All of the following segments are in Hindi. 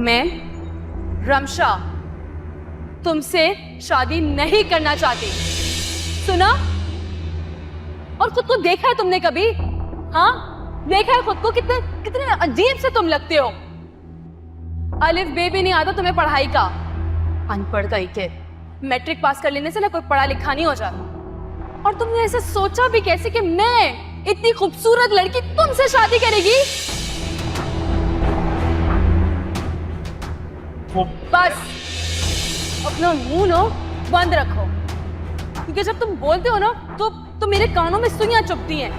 मैं रमशा तुमसे शादी नहीं करना चाहती, सुना? और खुद को देखा है तुमने कभी? हाँ, देखा है खुद को? कितने कितने अजीब से तुम लगते हो। अलिफ बे भी नहीं आता तुम्हें पढ़ाई का, अनपढ़ कहीं के। मैट्रिक पास कर लेने से ना कोई पढ़ा लिखा नहीं हो जाता। और तुमने ऐसे सोचा भी कैसे कि मैं इतनी खूबसूरत लड़की तुमसे शादी करेगी? बस अपना मुंह नो बंद रखो, क्योंकि जब तुम बोलते हो ना तो मेरे कानों में सुइयां चुभती हैं।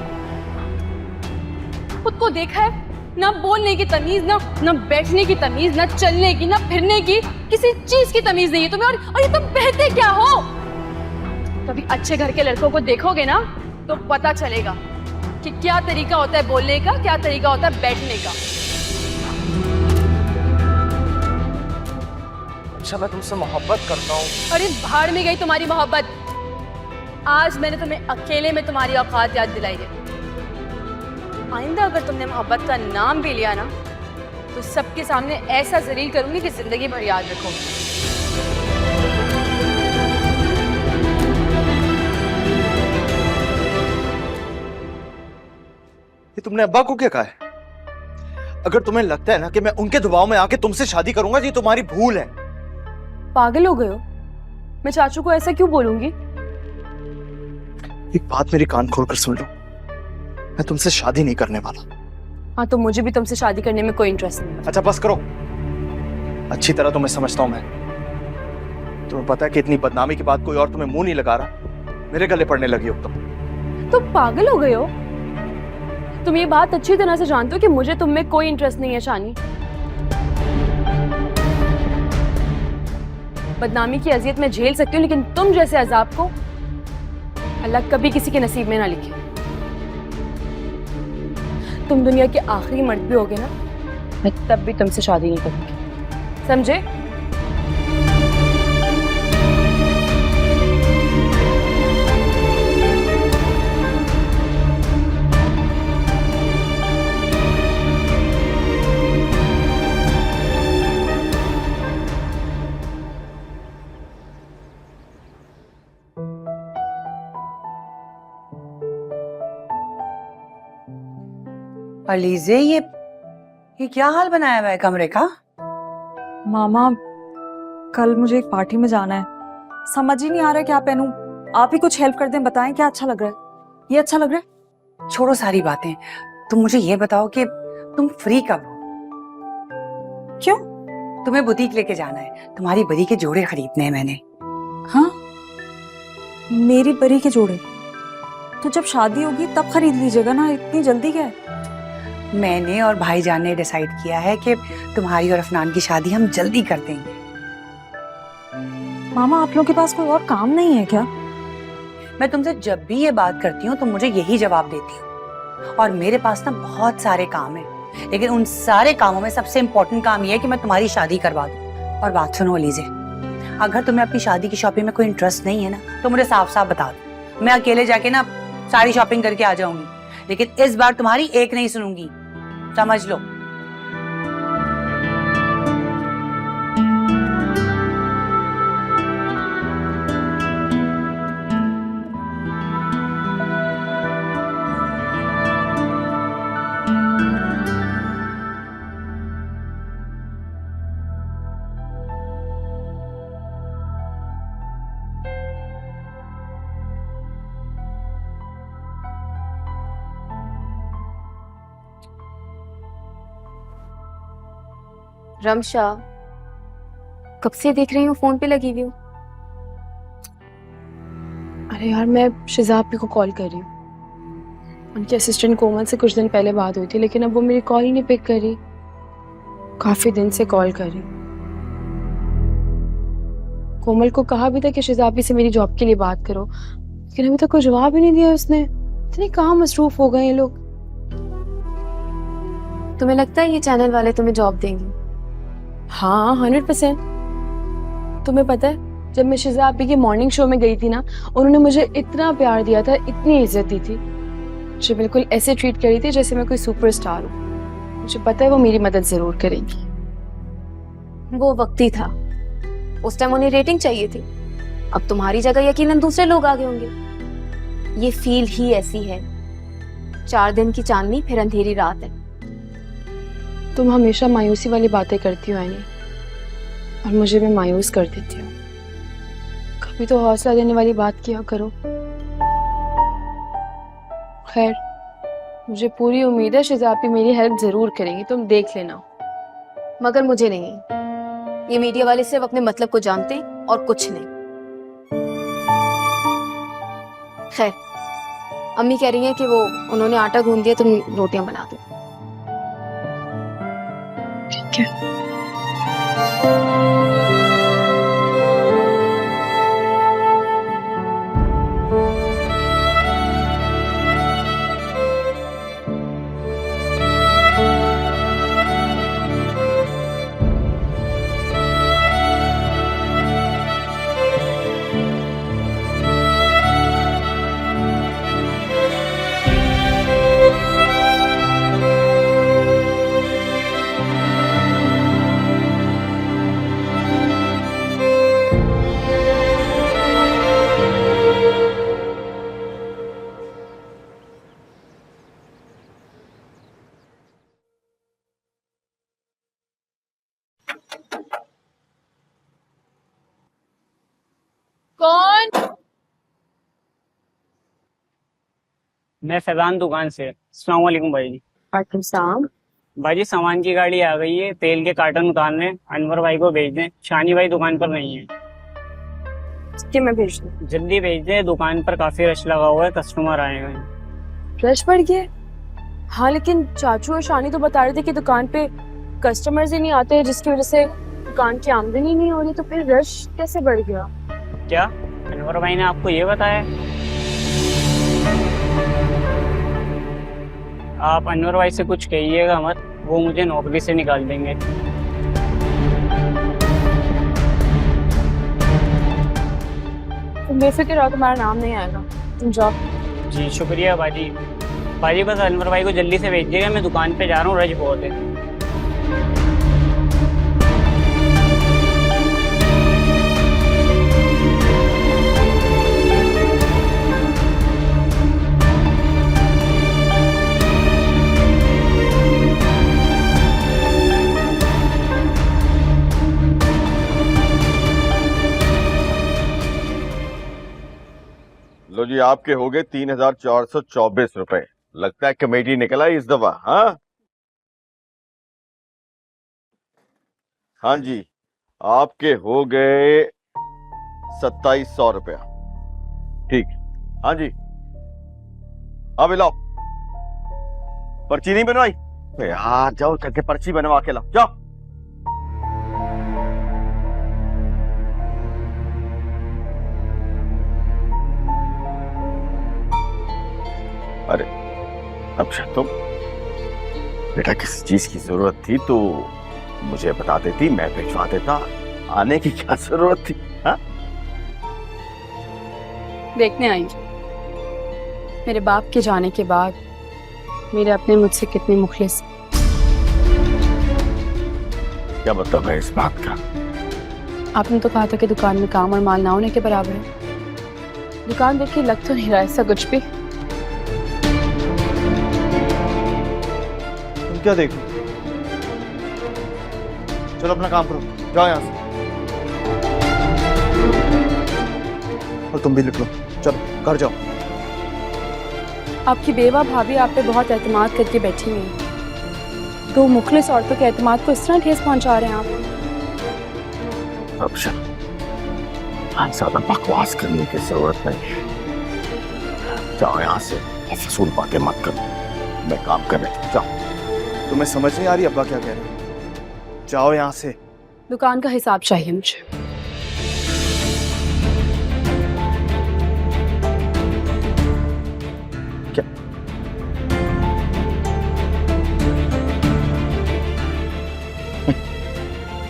खुद को देखा है? ना बोलने की तमीज, ना बैठने की तमीज, ना चलने की, ना फिरने की, किसी चीज की तमीज नहीं है तुम्हें। और ये तुम बहते क्या हो? कभी अच्छे घर के लड़कों को देखोगे ना तो पता चलेगा कि क्या तरीका होता है बोलने का, क्या तरीका होता है बैठने का। अच्छा, मैं तुमसे मोहब्बत करता हूँ। अरे भाड़ में गई तुम्हारी मोहब्बत। आज मैंने तुम्हें अकेले में तुम्हारी औकात याद दिलाई है। आइंदा अगर तुमने मोहब्बत का नाम भी लिया ना तो सबके सामने ऐसा जलील करूंगी कि जिंदगी भर याद रखोगे। ये तुमने अब्बा को क्या कहा है? अगर तुम्हें लगता है ना कि मैं उनके दबाव में आके तुमसे शादी करूंगा, ये तुम्हारी भूल है। पागल हो गए हो? मैं चाचू को ऐसा क्यों बोलूंगी? एक बात मेरी कान खोलकर सुन लो, मैं तुमसे शादी नहीं करने वाला। हाँ, तो मुझे भी तुमसे शादी करने में कोई इंटरेस्ट नहीं। अच्छा बस करो, अच्छी तरह तुम्हें समझता हूं मैं। तुम्हें पता है कि इतनी बदनामी के बाद कोई और तुम्हें मुंह नहीं लगा रहा, मेरे गले पड़ने लगी हो तुम पागल हो गए हो? तुम ये बात अच्छी तरह से जानते हो कि मुझे तुम में कोई इंटरेस्ट नहीं है शानी। बदनामी की अजियत मैं झेल सकती हूँ, लेकिन तुम जैसे अजाब को अल्लाह कभी किसी के नसीब में ना लिखे। तुम दुनिया के आखिरी मर्द भी होगे ना, मैं तब भी तुमसे शादी नहीं करूंगी, समझे? अलीज़े, ये क्या हाल बनाया हुआ है कमरे का? मामा, कल मुझे एक पार्टी में जाना है, समझ ही नहीं आ रहा है क्या पहनूं। आप ही कुछ हेल्प कर दें, बताएं क्या अच्छा लग रहा है। ये अच्छा लग रहा है? छोड़ो सारी बातें, तुम मुझे ये बताओ कि तुम फ्री कब हो? क्यों? तुम्हें बुटीक लेके जाना है, तुम्हारी बरी के जोड़े खरीदने हैं मैंने। हाँ, मेरी बरी के जोड़े तो जब शादी होगी तब खरीद लीजिएगा ना, इतनी जल्दी क्या है? मैंने और भाईजान ने डिसाइड किया है कि तुम्हारी और अफनान की शादी हम जल्दी कर देंगे। मामा, आप लोगों के पास कोई और काम नहीं है क्या? मैं तुमसे जब भी ये बात करती हूँ तुम मुझे यही जवाब देती हो। और मेरे पास ना बहुत सारे काम हैं, लेकिन उन सारे कामों में सबसे इम्पोर्टेंट काम ये है कि मैं तुम्हारी शादी करवा दूँ। और बात सुनो अलीज़े, अगर तुम्हें अपनी शादी की शॉपिंग में कोई इंटरेस्ट नहीं है ना तो मुझे साफ साफ बता दो, मैं अकेले जाके ना सारी शॉपिंग करके आ जाऊंगी। लेकिन इस बार तुम्हारी एक नहीं सुनूंगी, समझ लो। रमशा, कब से देख रही हूँ फोन पे लगी हुई हूँ। अरे यार, मैं शिजाब को कॉल कर रही हूँ। उनके असिस्टेंट कोमल से कुछ दिन पहले बात हुई थी, लेकिन अब वो मेरी कॉल ही नहीं पिक कर रही। काफी दिन से कॉल कर रही। कोमल को कहा भी था कि शिजाबी से मेरी जॉब के लिए बात करो, लेकिन अभी तक कोई जवाब ही नहीं दिया उसने। इतने काम मसरूफ हो गए ये लोग। तुम्हें लगता है ये चैनल वाले तुम्हें जॉब देंगे? हाँ, 100%। तुम्हें पता है, जब मैं शिजा आपी के मॉर्निंग शो में गई थी ना, उन्होंने मुझे इतना प्यार दिया था, इतनी इज्जत दी थी, मुझे बिल्कुल ऐसे ट्रीट करी थी जैसे मैं कोई सुपरस्टार हूँ। मुझे पता है वो मेरी मदद जरूर करेंगी। वो वक्त ही था, उस टाइम उन्हें रेटिंग चाहिए थी। अब तुम्हारी जगह यकीनन दूसरे लोग आगे होंगे। ये फील ही ऐसी है, 4 दिन की चांदनी फिर अंधेरी रात है। तुम हमेशा मायूसी वाली बातें करती हो एनी, और मुझे भी मायूस कर देती हो। कभी तो हौसला देने वाली बात किया करो। खैर, मुझे पूरी उम्मीद है शिजापी मेरी हेल्प जरूर करेंगी, तुम देख लेना। मगर मुझे नहीं, ये मीडिया वाले सिर्फ अपने मतलब को जानते हैं और कुछ नहीं। खैर, अम्मी कह रही हैं कि वो उन्होंने आटा गूंद दिया, तुम रोटियां बना दो। ठीक है। कौन? मैं फैजान दुकान से। अस्सलाम वालेकुम भाई जी। वालेकुम सलाम। भाई जी सामान की गाड़ी आ गई है, तेल के कार्टन उतारने, अनवर भाई को भेज दें। शानी भाई दुकान पर नहीं है। ठीक है, मैं भेज दूँ। जल्दी भेज दें, दुकान पर काफी रश लगा हुआ है, कस्टमर आए हुए हैं। रश बढ़ गया? हाँ, लेकिन चाचू और शानी तो बता रहे थे कि दुकान पे कस्टमर्स ही नहीं आते, जिसकी वजह से दुकान की आमदनी नहीं हो रही। तो फिर रश कैसे बढ़ गया? क्या अनवर भाई ने आपको ये बताया? आप अनवर भाई से कुछ कहिएगा मत, वो मुझे नौकरी से निकाल देंगे। तुम बेफिक्र रहो, तुम्हारा नाम नहीं आएगा, तुम जाओ। जी शुक्रिया बाजी। बाजी बस अनवर भाई को जल्दी से भेजिएगा, मैं दुकान पे जा रहा हूँ, रश बहुत है। लो जी, आपके हो गए 3,424 रुपए। लगता है कमेटी निकला है इस दफा। हाँ हाँ जी, आपके हो गए 2,700 रुपया। ठीक, हाँ जी। अब लाओ, पर्ची नहीं बनवाई? यार जाओ करके पर्ची बनवा के लाओ, जाओ। अरे अच्छा, तुम बेटा किसी चीज की जरूरत थी तो मुझे बता देती, मैं भिजवा देता। आने की क्या जरूरत थी? हाँ, देखने आई मेरे बाप के जाने के बाद मेरे अपने मुझसे कितने मुखलिस। क्या मतलब है इस बात का? आपने तो कहा था कि दुकान में काम और माल ना होने के बराबर है। दुकान देख के लग तो नहीं रहा ऐसा कुछ भी। तुम क्या देख? चलो अपना काम करो, जाओ यहाँ से। और तुम भी लिख लो, चलो घर जाओ। आपकी बेवा भाभी आप पे बहुत एतमाद करके बैठी हुई है। 2 मुखलिस औरतों के एतमाद को इस तरह ठेस पहुंचा रहे हैं आप। अच्छा, ज्यादा बकवास करने की जरूरत नहीं है। जाओ यहाँ से, फजूल बातें मत करो, मैं काम कर रहा हूँ। जाओ। तुम्हें समझ नहीं आ रही अब्बा क्या कह रहे हैं? जाओ यहाँ से। दुकान का हिसाब चाहिए मुझे। क्या?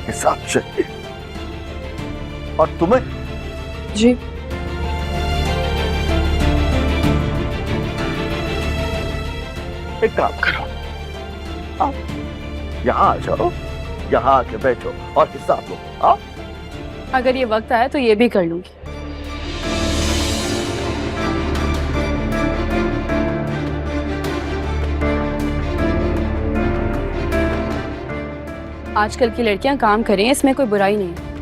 हिसाब चाहिए? और तुम्हें? जी। एक काम करो, आप यहाँ आ जाओ, यहाँ आके बैठो और हिसाब लो। हाँ अगर ये वक्त आया तो ये भी कर लूंगी। आजकल की लड़कियां काम करें, इसमें कोई बुराई नहीं है।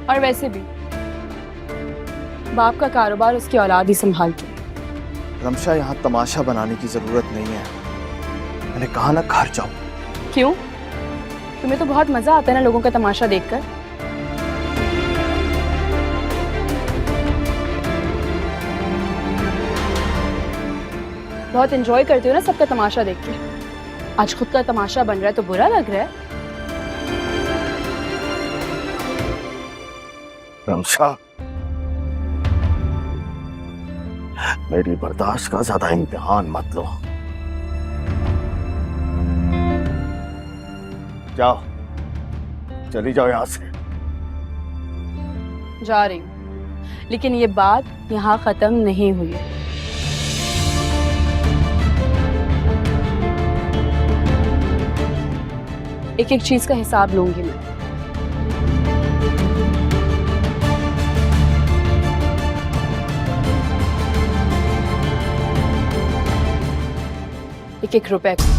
और वैसे भी बाप का कारोबार उसकी औलाद ही संभालती है। रमशा, यहाँ तमाशा बनाने की जरूरत नहीं है। मैंने कहा ना घर जाओ। क्यों? तुम्हें तो बहुत मजा आता है ना लोगों का तमाशा देखकर। बहुत एंजॉय करते हो ना सबका तमाशा देख के। आज खुद का तमाशा बन रहा है तो बुरा लग रहा है। रमशा, मेरी बर्दाश्त का ज्यादा इम्तिहान मत लो। जाओ, चली जाओ यहां से। जा रही हूँ, लेकिन ये बात यहाँ खत्म नहीं हुई है। एक एक चीज का हिसाब लूंगी मैं। एक एक रुपए का।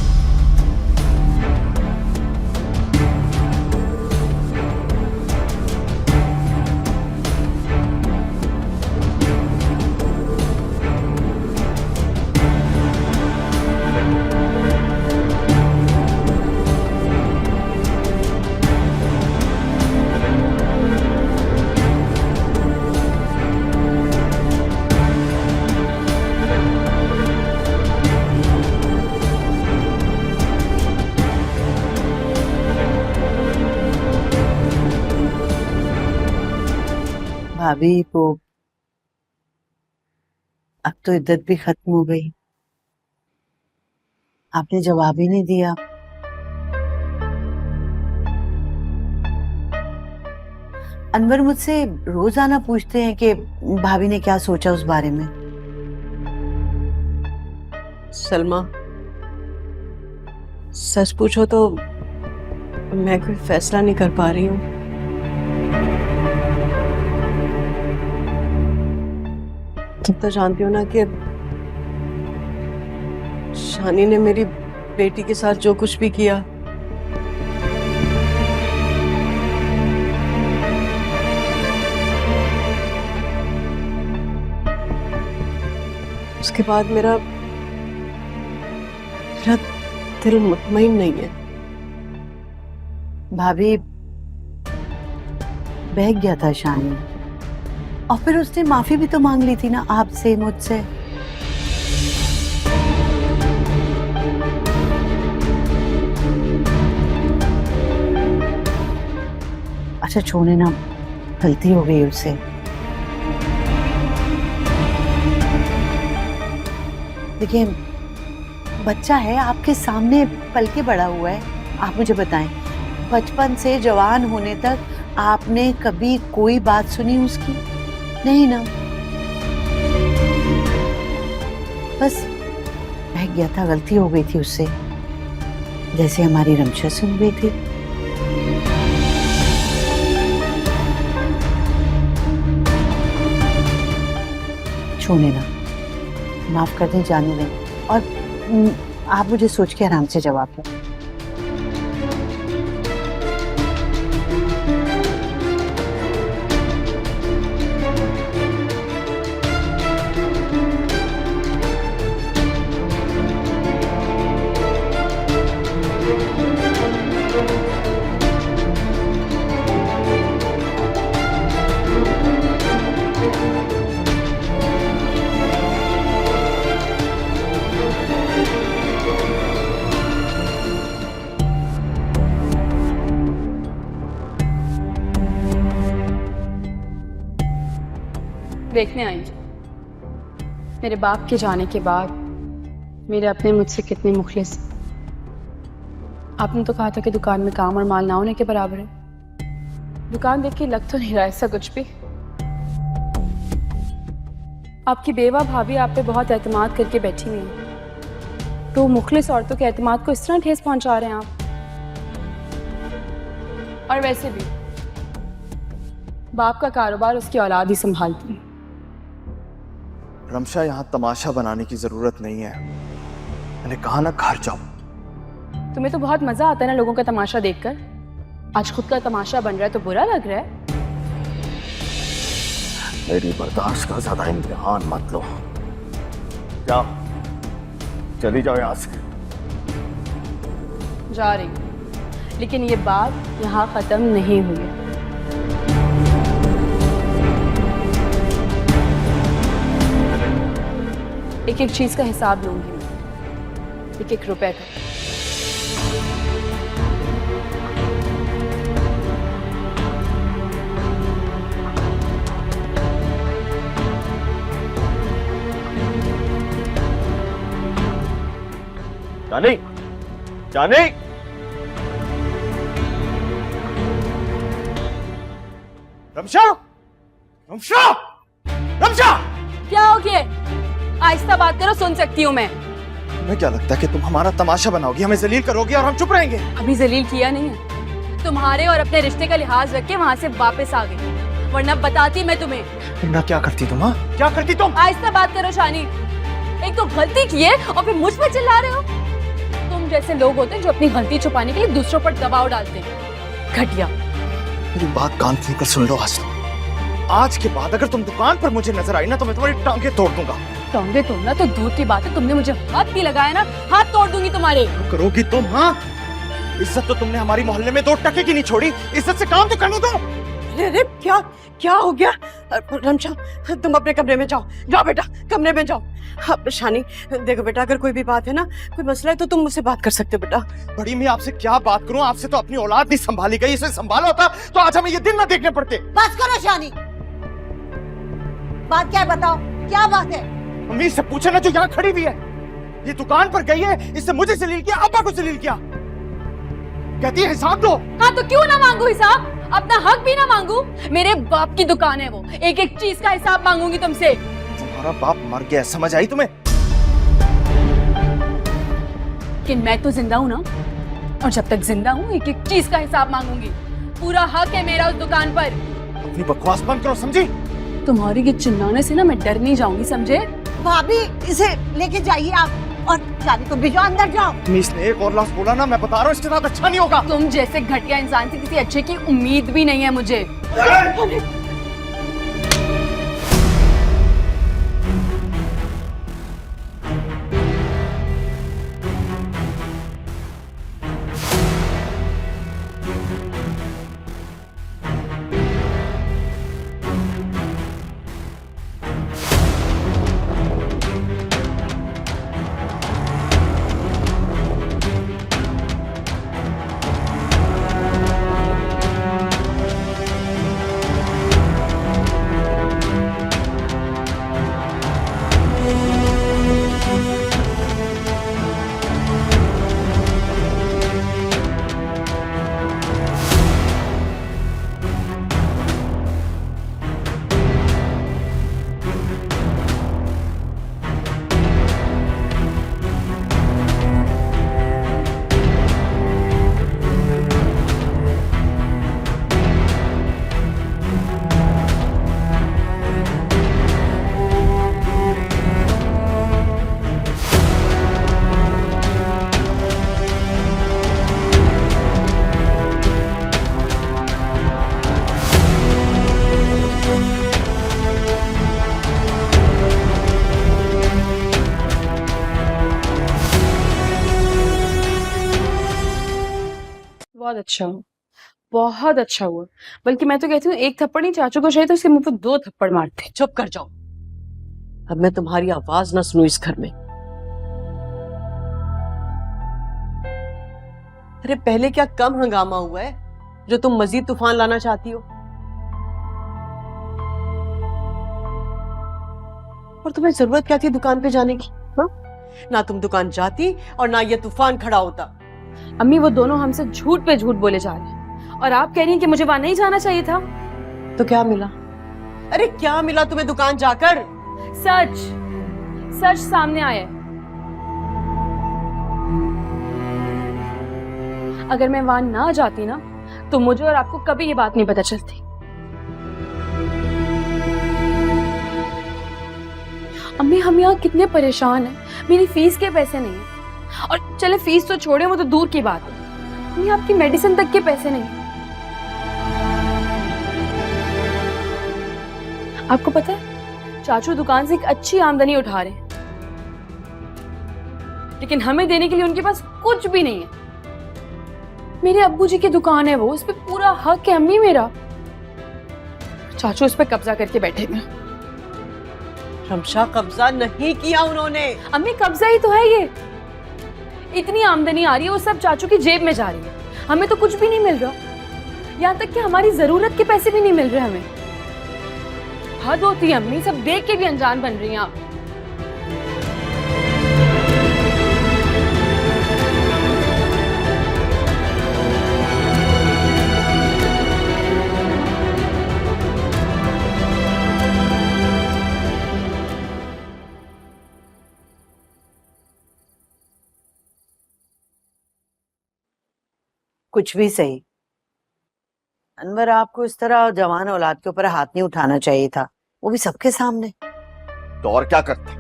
भाभी, वो अब तो इद्दत भी खत्म हो गई, आपने जवाब ही नहीं दिया। अनवर मुझसे रोजाना पूछते हैं कि भाभी ने क्या सोचा उस बारे में। सलमा, सच पूछो तो मैं कोई फैसला नहीं कर पा रही हूँ। तुम तो जानती हो ना कि शानी ने मेरी बेटी के साथ जो कुछ भी किया, उसके बाद मेरा दिल मुतमईन नहीं है। भाभी, बहक गया था शानी, और फिर उसने माफी भी तो मांग ली थी ना आपसे, मुझसे। अच्छा छोड़े ना, गलती हो गई उससे। देखिए, बच्चा है, आपके सामने पल के बड़ा हुआ है। आप मुझे बताएं, बचपन से जवान होने तक आपने कभी कोई बात सुनी उसकी? नहीं ना। बस बहक गया था, गलती हो गई थी उससे, जैसे हमारी रमशा से हो गई थी। छोड़े ना, माफ कर दें, जाने दें, और आप मुझे सोच के आराम से जवाब दें। देखने आई मेरे बाप के जाने के बाद मेरे अपने मुझसे कितने मुखलिस। आपने तो कहा था कि दुकान में काम और माल ना होने के बराबर है। दुकान देख के लग तो नहीं रहा ऐसा कुछ भी। आपकी बेवा भाभी आप पे बहुत एतमाद करके बैठी हुई है, तो मुखलिस औरतों के एतमाद को इस तरह ठेस पहुंचा रहे हैं आप। और वैसे भी बाप का कारोबार उसकी औलाद ही संभालती है। रमशा, यहाँ तमाशा बनाने की जरूरत नहीं है। मैंने कहा ना घर जाओ। तुम्हें तो बहुत मजा आता है ना लोगों का तमाशा देखकर। आज खुद का तमाशा बन रहा है तो बुरा लग रहा है। मेरी बर्दाश्त का ज्यादा इम्तिहान मत लो। जाओ, चली जाओ यहाँ से। जा रही हूँ, लेकिन ये बात यहाँ खत्म नहीं हुई है। एक एक चीज का हिसाब लूंगी मैं, एक एक रुपए का। जानी, जानी, रमशा, रमशा, रमशा! क्या हो गया? आहिस्ता बात करो, सुन सकती हूँ मैं। तुम्हें क्या लगता है कि तुम हमारा तमाशा बनाओगी, हमें जलील करोगी और हम चुप रहेंगे? अभी जलील किया नहीं है, तुम्हारे और अपने रिश्ते का लिहाज रख के वहां से वापस आ गई, वरना बताती मैं तुम्हें। वरना क्या करती तुम? हाँ, क्या करती तुम? आहिस्ता बात करो शानी, एक तो गलती की है और फिर मुझ पे चिल्ला रहे हो। तुम जैसे लोग होते हैं जो अपनी गलती छुपाने के लिए दूसरों पर दबाव डालते हैं। घटिया। मेरी बात कान खोल कर सुन लो। आज के बाद अगर तुम दुकान पर मुझे नजर आई ना तो मैं तुम्हारी टांगे तोड़ दूंगा। टांगे तोड़ना तो दूर की बात है, तुमने मुझे हाथ भी लगाया ना, हाथ तोड़ दूंगी तुम्हारे। करोगी तुम? हाँ, इज्जत तो तुमने हमारी मोहल्ले में 2 टके की नहीं छोड़ी। इज्जत से काम तो करने दो। अरे क्या क्या हो गया? रमशा, तुम अपने कमरे में जाओ। जाओ बेटा, कमरे में जाओ। हाँ, शानी, देखो बेटा, अगर कोई भी बात है ना, कोई मसला है तो तुम मुझसे बात कर सकते हो बेटा। बड़ी मैं आपसे क्या बात करूं? आपसे तो अपनी औलाद नहीं संभाली गई। इसे संभाला होता तो आज हमें ये दिन ना देखने पड़ते। बस करो शानी, बात क्या है बताओ, क्या बात है? मम्मी से पूछे ना, जो यहाँ खड़ी हुई है। ये दुकान पर गई है, इससे मुझे जलील किया, अब्बा को जलील किया। कहती है हिसाब दो। हाँ तो क्यों ना मांगू हिसाब? अपना हक भी ना मांगू? मेरे बाप की दुकान है वो, एक एक चीज का हिसाब मांगूंगी तुमसे। तुम्हारा बाप मर गया, समझ आई तुम्हें? लेकिन मैं तो जिंदा हूँ ना, और जब तक जिंदा हूँ एक एक चीज का हिसाब मांगूंगी। पूरा हक है मेरा उस दुकान पर। अपनी बकवास बंद करो, समझी? तुम्हारी ये चिल्लाने से ना मैं डर नहीं जाऊंगी, समझे? भाभी, इसे लेके जाइए आप, और शानी तुम भी जाओ, अंदर जाओ। इसने एक और लफ्ज़ बोला ना, मैं बता रहा हूँ इसके साथ अच्छा नहीं होगा। तुम जैसे घटिया इंसान से किसी अच्छे की उम्मीद भी नहीं है मुझे। बहुत अच्छा हुआ, बहुत अच्छा हुआ। बल्कि मैं तो कहती हूँ एक थप्पड़ नहीं, चाचू को चाहिए तो उसके मुंह पे 2 थप्पड़ मारते। चुप कर जाओ, अब मैं तुम्हारी आवाज ना सुनूं इस घर में। अरे पहले क्या कम हंगामा हुआ है जो तुम मजीद तूफान लाना चाहती हो? और तुम्हें जरूरत क्या थी दुकान पे जाने की? हाँ, ना तुम दुकान जाती और ना ये तूफान खड़ा होता। अम्मी, वो दोनों हमसे झूठ पे झूठ बोले जा रहे हैं और आप कह रही हैं कि मुझे वहां नहीं जाना चाहिए था। तो क्या मिला? अरे क्या मिला तुम्हें दुकान जाकर? सच सच सामने आया है। अगर मैं वहां ना जाती ना तो मुझे और आपको कभी ये बात नहीं पता चलती। अम्मी हम यहाँ कितने परेशान हैं, मेरी फीस के पैसे नहीं है। और चले फीस तो छोड़े, वो तो दूर की बात है, अम्मी आपकी मेडिसिन तक के पैसे नहीं है। आपको पता है चाचू दुकान से एक अच्छी आमदनी उठा रहे हैं, लेकिन हमें देने के लिए उनके पास कुछ भी नहीं है। मेरे अब्बू जी की दुकान है वो, उस पर पूरा हक है अम्मी मेरा। चाचू उस पर कब्जा करके बैठे हुए हैं। रमशा कब्जा नहीं किया उन्होंने। अम्मी कब्जा ही तो है ये। इतनी आमदनी आ रही है वो सब चाचू की जेब में जा रही है, हमें तो कुछ भी नहीं मिल रहा। यहाँ तक कि हमारी जरूरत के पैसे भी नहीं मिल रहे हमें। हद होती है अम्मी, सब देख के भी अनजान बन रही हैं आप। कुछ भी सही, अनवर आपको इस तरह जवान औलाद के ऊपर हाथ नहीं उठाना चाहिए था, वो भी सबके सामने। तो और क्या करता,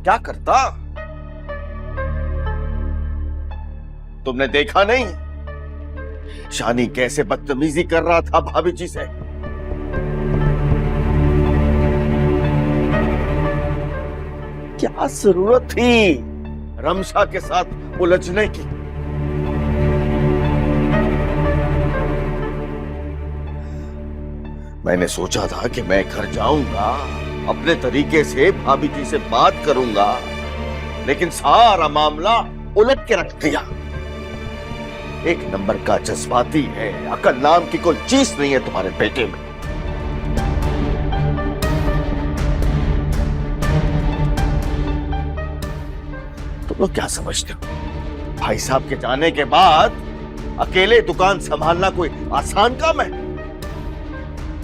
क्या करता? तुमने देखा नहीं शानी कैसे बदतमीजी कर रहा था भाभी जी से? क्या जरूरत थी रमशा के साथ उलझने की? मैंने सोचा था कि मैं घर जाऊंगा, अपने तरीके से भाभी जी से बात करूंगा, लेकिन सारा मामला उलट के रख दिया। एक नंबर का जज्बाती है, अकल नाम की कोई चीज नहीं है तुम्हारे बेटे में। तुम लोग क्या समझते हो भाई साहब के जाने के बाद अकेले दुकान संभालना कोई आसान काम है?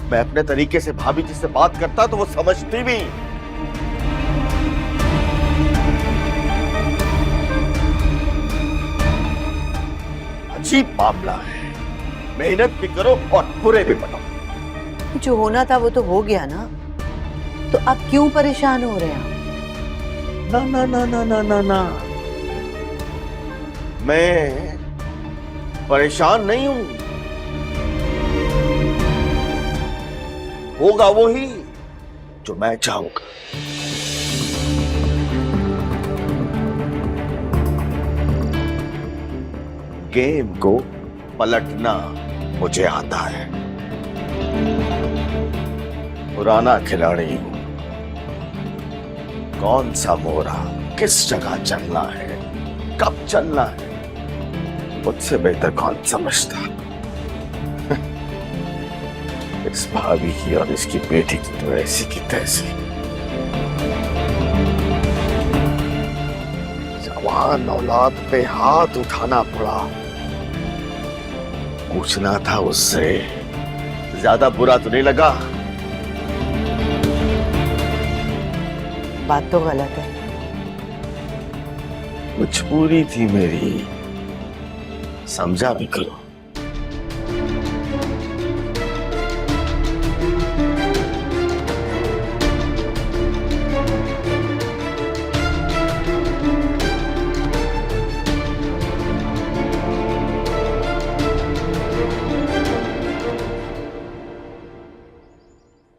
मैं अपने तरीके से भाभी जी से बात करता तो वो समझती भी। अजीब मामला है, मेहनत भी करो और बुरे भी बनो। जो होना था वो तो हो गया ना, तो अब क्यों परेशान हो रहे हैं? ना ना ना ना ना ना ना, मैं परेशान नहीं हूं। होगा वही जो मैं चाहूंगा। गेम को पलटना मुझे आता है, पुराना खिलाड़ी हूं। कौन सा मोरा किस जगह चलना है, कब चलना है, मुझसे बेहतर कौन समझता। इस भाभी की और इसकी बेटी की तो ऐसी की तैसी। जवान औलाद पे हाथ उठाना पड़ा। पूछना था उससे, ज्यादा बुरा तो नहीं लगा? बात तो गलत है। मजबूरी थी मेरी, समझा भी करो।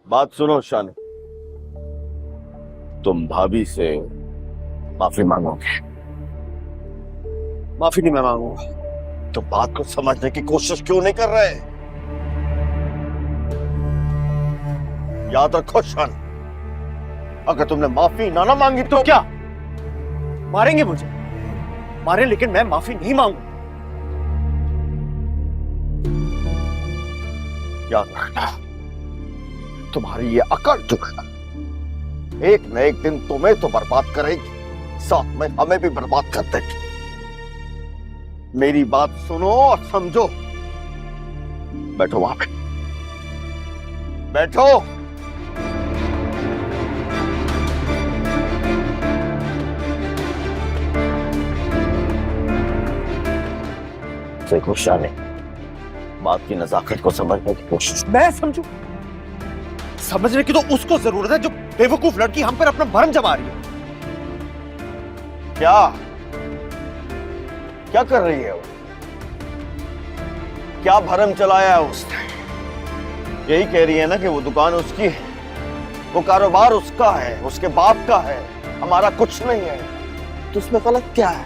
बात सुनो शान, तुम भाभी से माफी मांगोगे? माफी नहीं मैं मांगूंगा। तो बात को समझने की कोशिश क्यों नहीं कर रहे? याद रखो शान, अगर तुमने माफी ना मांगी तो क्या मारेंगे मुझे? मारे, लेकिन मैं माफी नहीं मांगू। याद रखना, तुम्हारी ये अकड़ जो है ना, एक न एक दिन तुम्हें तो बर्बाद करेगी, साथ में हमें भी बर्बाद कर देगी। मेरी बात सुनो और समझो। बैठो वहां पे, बैठो। देखो शानी, बात की नजाकत को समझने की कोशिश। मैं समझू? समझने की तो उसको जरूरत है जो बेवकूफ लड़की हम पर अपना भरम जमा रही है। क्या क्या कर रही है वो? क्या भरम चलाया है उसने? यही कह रही है ना कि वो दुकान उसकी है, वो कारोबार उसका है, उसके बाप का है, हमारा कुछ नहीं है। तो उसमें गलत क्या है?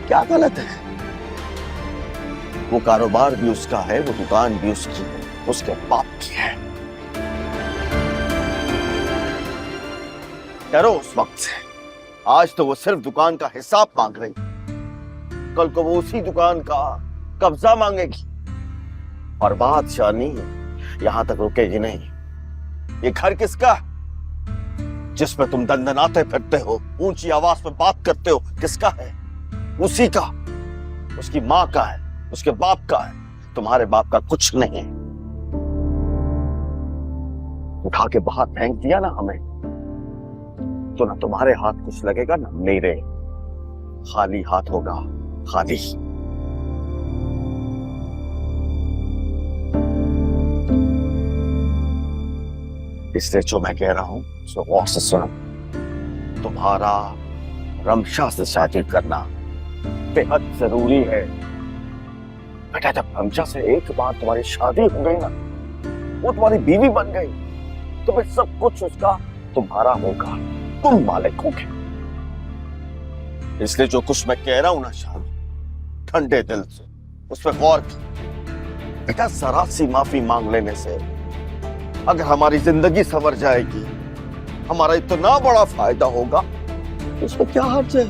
क्या गलत है? वो कारोबार भी उसका है, वो दुकान भी उसकी है, उसके बाप की है। डरो उस वक्त से। आज तो वो सिर्फ दुकान का हिसाब मांग रही, कल को वो उसी दुकान का कब्जा मांगेगी। और बात शानी यहां तक रुकेगी नहीं। ये घर किसका है जिसमें तुम दंदनाते फिरते हो, ऊंची आवाज में बात करते हो? किसका है? उसी का। उसकी माँ का है, उसके बाप का है। तुम्हारे बाप का कुछ नहीं है। उठा के बाहर फेंक दिया ना हमें, तो ना तुम्हारे हाथ कुछ लगेगा ना मेरे। खाली हाथ होगा, खाली। इसलिए जो मैं कह रहा हूं सो गौर से सुनो। तुम्हारा रमशा से शादी करना बेहद जरूरी है। बेटा, जब रमशा से एक बार तुम्हारी शादी हो गई ना, वो तुम्हारी बीवी बन गई, तो फिर सब कुछ उसका तुम्हारा होगा, तुम मालिक होगे। इसलिए जो कुछ मैं कह रहा हूं ना शादी, ठंडे दिल से उस पर गौर कर। बेटा, जरा सी माफी मांग लेने से अगर हमारी जिंदगी संवर जाएगी, हमारा इतना बड़ा फायदा होगा, उसमें क्या हर्ज है?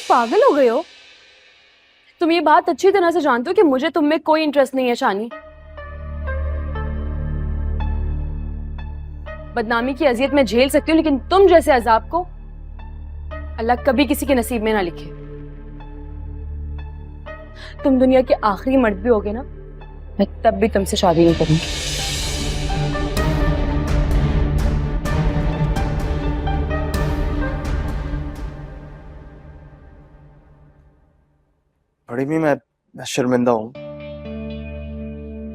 पागल हो गए हो? तुम ये बात अच्छी तरह से जानते हो कि मुझे तुम में कोई इंटरेस्ट नहीं है शानी। बदनामी की अजियत मैं झेल सकती हूँ, लेकिन तुम जैसे अजाब को अल्लाह कभी किसी के नसीब में ना लिखे। तुम दुनिया के आखिरी मर्द भी होगे ना, मैं तब भी तुमसे शादी नहीं करूंगी। बड़ी भी मैं शर्मिंदा हूं।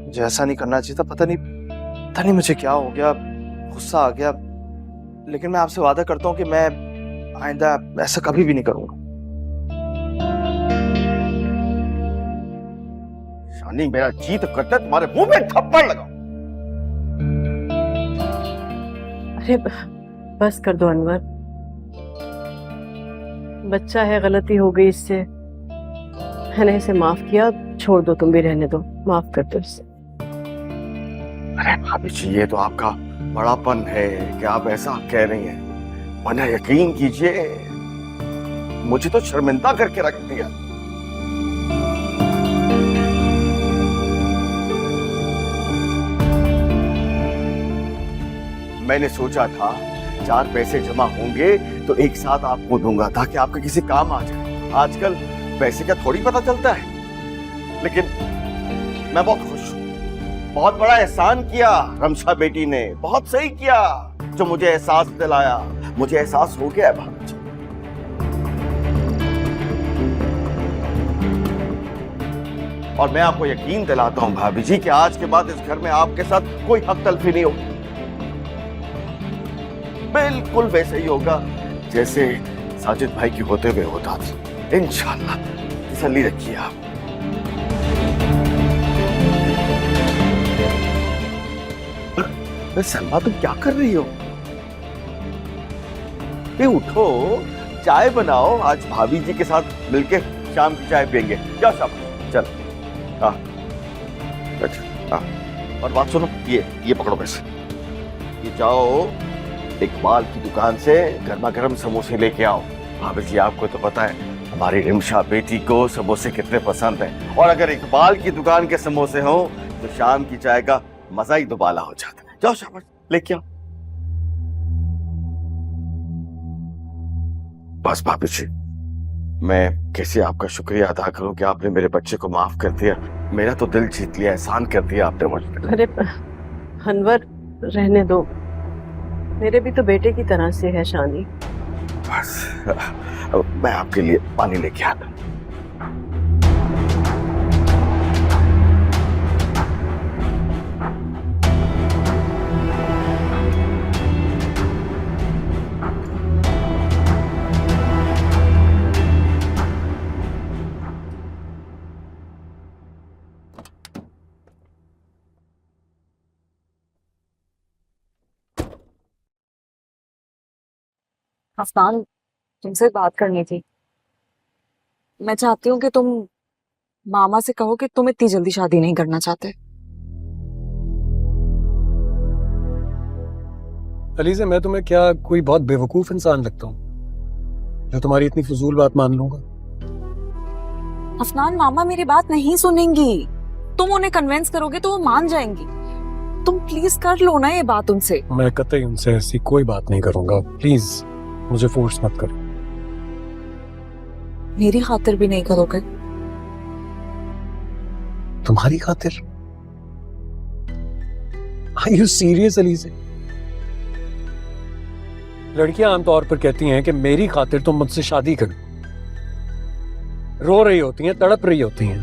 मुझे ऐसा नहीं करना चाहिए था। पता नहीं मुझे क्या हो गया, गुस्सा आ गया। लेकिन मैं आपसे वादा करता हूं कि मैं आइंदा ऐसा कभी भी नहीं करूंगा। शानी, मेरा जी तो करता है तुम्हारे मुंह में थप्पड़ लगाऊं। अरे बस कर दो अनवर, बच्चा है, गलती हो गई इससे, मैंने इसे माफ किया, छोड़ दो, तुम भी रहने दो, माफ कर दो इसे। अरे भाभी जी, ये तो आपका बड़ापन है कि आप ऐसा कह रही हैं, वरना यकीन कीजिए मुझे तो शर्मिंदा करके रख दिया। मैंने सोचा था 4 पैसे जमा होंगे तो एक साथ आपको दूंगा ताकि आपके किसी काम आ जाए। आजकल पैसे का थोड़ी पता चलता है, लेकिन मैं बहुत खुश हूं। बहुत बड़ा एहसान किया रमशा बेटी ने, बहुत सही किया जो मुझे एहसास दिलाया। मुझे एहसास हो गया है भाभी जी। और मैं आपको यकीन दिलाता हूं भाभी जी कि आज के बाद इस घर में आपके साथ कोई हक तलफी नहीं होगी। बिल्कुल वैसे ही होगा जैसे साजिद भाई की होते हुए होता था। इंशाल्लाह, तसल्ली रखिए आप। सलमा, तुम क्या कर रही हो? ये उठो, चाय बनाओ, आज भाभी जी के साथ मिलके शाम की चाय पियेंगे। क्या शाबाश, चल। अच्छा, और बात सुनो, ये पकड़ो पैसे। ये जाओ इकबाल की दुकान से गर्मा गर्म समोसे लेके आओ। भाभी जी, आपको तो पता है हमारी रिमशा बेटी को समोसे कितने पसंद हैं, और अगर इकबाल की दुकान के समोसे हों तो शाम की चाय का मजा ही दुबाला हो जाता है। जाओ शाबाश, लेके आओ। बस भाभी जी, मैं कैसे आपका शुक्रिया अदा करूं कि आपने मेरे बच्चे को माफ कर दिया। मेरा तो दिल जीत लिया, एहसान कर दिया आपने मुझ पर। अरे अनवर, रहने दो, मेरे भी तो बेटे की तरह से है शानी। बस मैं आपके लिए पानी लेके आता हूं। अफनान, तुमसे बात करनी थी। मैं चाहती हूँ कि तुम मामा से कहो कि तुम इतनी जल्दी शादी नहीं करना चाहते। अलीज़ा, मैं तुम्हें क्या कोई बहुत बेवकूफ इंसान लगता हूँ जो तुम्हारी इतनी फजूल बात मान लूंगा? अफनान, मामा मेरी बात नहीं सुनेंगी। तुम उन्हें कन्विंस करोगे तो वो मान जाएंगी। तुम प्लीज कर लो ना ये बात उनसे। मैं कतई उनसे ऐसी कोई बात नहीं करूंगा। प्लीज मुझे फोर्स मत करो। मेरी खातिर भी नहीं करोगे? तुम्हारी खातिर? Are you serious Aliza? लड़कियां आमतौर पर कहती हैं कि मेरी खातिर तुम मुझसे शादी करो। रो रही होती हैं, तड़प रही होती हैं,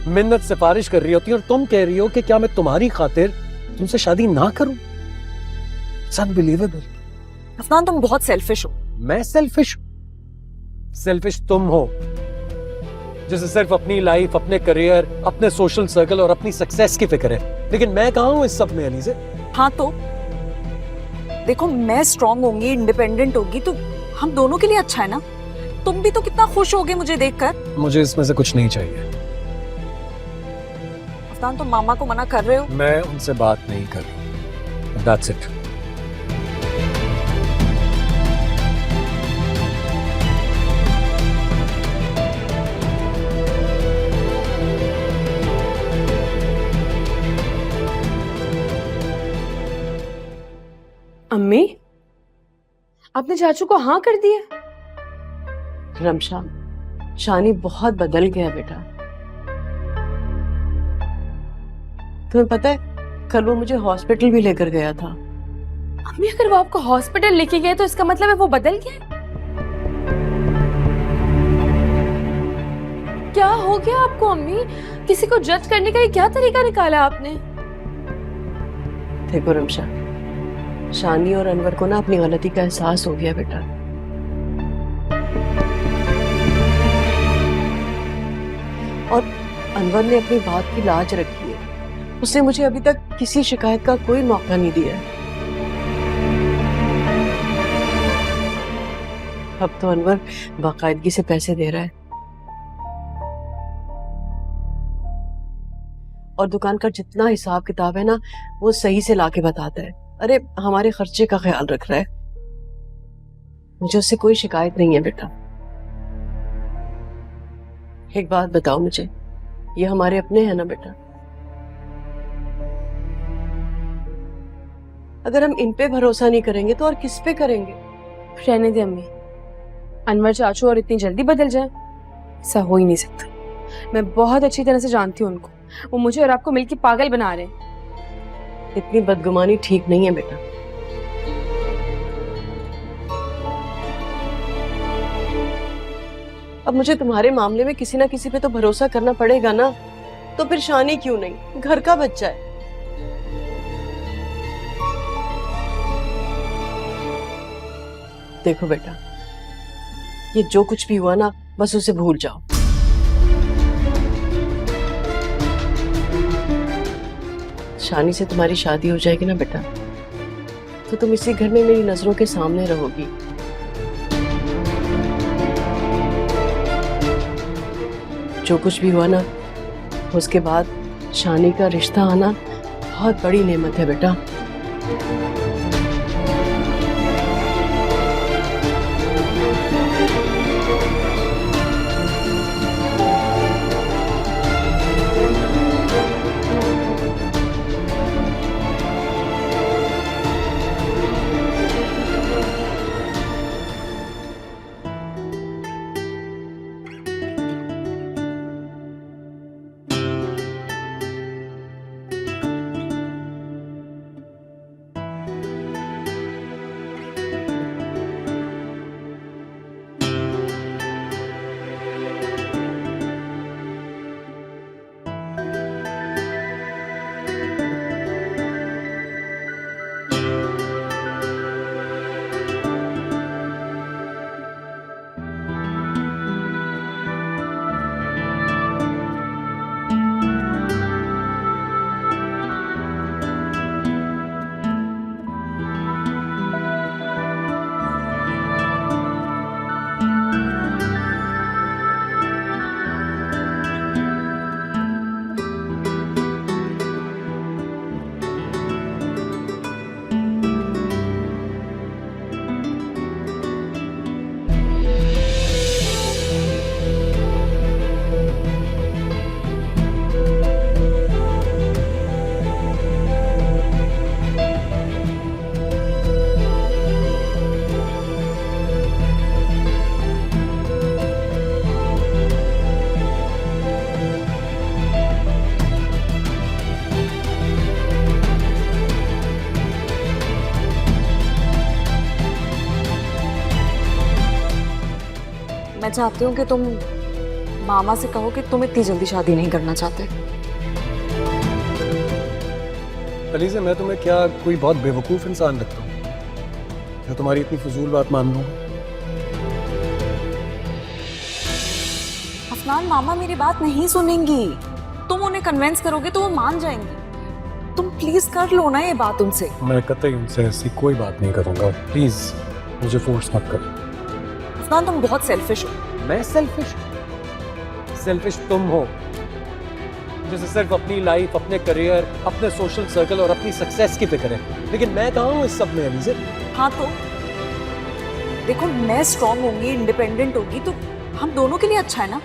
मिन्नत सिफारिश कर रही होती हैं, और तुम कह रही हो कि क्या मैं तुम्हारी खातिर तुमसे शादी ना करूं? It's unbelievable। अफनान, तुम बहुत सेल्फिश हो। मैं सेल्फिश हूं? सेल्फिश तुम हो जिसे सिर्फ अपनी लाइफ, अपने करियर, अपने सोशल सर्कल और अपनी सक्सेस की फिक्र है। लेकिन मैं कहां हूं इस सब में अलीज़ा? हाँ तो देखो, मैं स्ट्रांग होंगी, इंडिपेंडेंट होगी तो हम दोनों के लिए अच्छा है ना। तुम भी तो कितना खुश होगे मुझे देखकर। मुझे इसमें से कुछ नहीं चाहिए। अफनान, तुम मामा को मना कर रहे हो? मैं उनसे बात नहीं कर रहा। That's it। अम्मी, आपने चाचू को हाँ कर दिया? रमशा, शानी बहुत बदल गया बेटा। तुम्हें पता है, कल वो मुझे हॉस्पिटल भी लेकर गया था। अम्मी, अगर वो आपको हॉस्पिटल लेके गए तो इसका मतलब है वो बदल गया? क्या हो गया आपको अम्मी? किसी को जज करने का ये क्या तरीका निकाला आपने? देखो रमशा, शानी और अनवर को ना अपनी गलती का एहसास हो गया बेटा। और अनवर ने अपनी बात की लाज रखी है। उसने मुझे अभी तक किसी शिकायत का कोई मौका नहीं दिया। अब तो अनवर बाकायदगी से पैसे दे रहा है और दुकान का जितना हिसाब किताब है ना, वो सही से लाके बताता है। अरे, हमारे खर्चे का ख्याल रख रहा है। मुझे उससे कोई शिकायत नहीं है बेटा। एक बात बताओ मुझे, ये हमारे अपने हैं ना बेटा? अगर हम इन पे भरोसा नहीं करेंगे तो और किस पे करेंगे? रहने दे अम्मी, अनवर चाचू और इतनी जल्दी बदल जाए, ऐसा हो ही नहीं सकता। मैं बहुत अच्छी तरह से जानती हूँ उनको। वो मुझे और आपको मिलकर पागल बना रहे हैं। इतनी बदगुमानी ठीक नहीं है बेटा। अब मुझे तुम्हारे मामले में किसी ना किसी पे तो भरोसा करना पड़ेगा ना। तो फिर शानी क्यों नहीं? घर का बच्चा है। देखो बेटा, ये जो कुछ भी हुआ ना, बस उसे भूल जाओ। शानी से तुम्हारी शादी हो जाएगी ना बेटा, तो तुम इसी घर में मेरी नजरों के सामने रहोगी। जो कुछ भी हुआ ना, उसके बाद शानी का रिश्ता आना बहुत बड़ी नेमत है बेटा। चाहती हूँ कि तुम मामा से कहो कि तुम इतनी जल्दी शादी नहीं करना चाहते। अलीज़ा, मैं तुम्हें क्या कोई बहुत बेवकूफ इंसान लगता हूँ जो तुम्हारी इतनी फजूल बात मान लूँ? अफनान, मामा मेरी बात नहीं सुनेंगी। तुम उन्हें कन्विंस करोगे तो वो मान जाएंगी। तुम प्लीज कर लो ना ये बात उनसे। मैं कतई उनसे ऐसी कोई बात नहीं करूंगा। प्लीज मुझे फोर्स मत करो। अफनान, तुम बहुत सेल्फिश हो। मैं सेल्फिश? सेल्फिश तुम हो, जैसे सिर्फ अपनी लाइफ, अपने करियर, अपने सोशल सर्कल और अपनी सक्सेस की फिक्र है। लेकिन मैं कहाँ हूँ इस सब में अलीज़ा? हाँ तो देखो, मैं स्ट्रांग होंगी, इंडिपेंडेंट होगी तो हम दोनों के लिए अच्छा है ना।